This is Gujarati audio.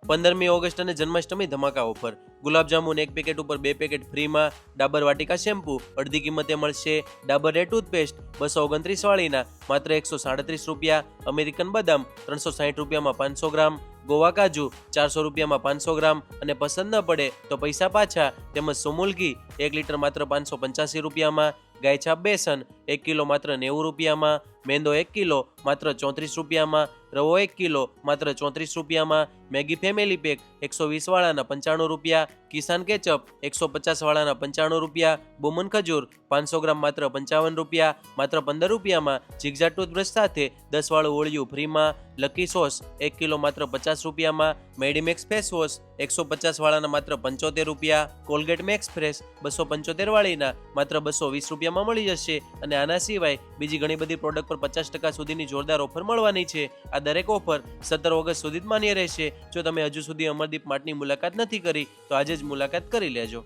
15મી ઓગસ્ટ અને જન્માષ્ટમી ધમાકા ઓફર. ગુલાબજાંબુન 1 પેકેટ ઉપર 2 પેકેટ ફ્રીમાં. ડાબર વાટિકા શેમ્પૂ અડધી કિંમતે મળશે. ડાબર રેડ ટૂથપેસ્ટ 229 વાળીના માત્ર 137 રૂપિયા. અમેરિકન બદામ 360 રૂપિયામાં 500 ગ્રામ. ગોવા કાજુ 400 રૂપિયામાં 500 ગ્રામ. અને પસંદ ન પડે તો પૈસા પાછા. તેમજ સુમૂલ ઘી 1 લીટર માત્ર 585 રૂપિયામાં. ગાયછાપ બેસન 1 કિલો માત્ર 90 રૂપિયામાં. મેંદો 1 કિલો માત્ર 34 રૂપિયામાં. રવો 1 કિલો માત્ર 34 રૂપિયામાં. મેગી ફેમિલી પેક 120 વાળાના 95 રૂપિયા. કિસાન કેચઅપ 150 વાળાના 95 રૂપિયા. બોમન ખજૂર 500 ગ્રામ માત્ર 55 રૂપિયા. માત્ર 15 રૂપિયામાં ઝિગઝાગ ટૂથબ્રશ સાથે 10 વાળું ઓળિયું ફ્રીમાં. લકી સોસ 1 કિલો માત્ર 50 રૂપિયામાં. મેડીમેક્સ ફેસ વોશ 150 વાળાના માત્ર 75 રૂપિયા. કોલગેટ મેક્સ ફ્રેશ 275 વાળીના માત્ર 220 રૂપિયામાં મળી જશે. અને આના સિવાય બીજી ઘણી બધી પ્રોડક્ટ પર 50% સુધીની જોરદાર ઓફર મળવાની છે. આ દરેક ઓફર 17 ઓગસ્ટ સુધી જ માન્ય રહેશે. જો તમે હજુ સુધી અમરદીપ માર્ટની મુલાકાત નથી કરી તો આજે જ મુલાકાત કરી લેજો.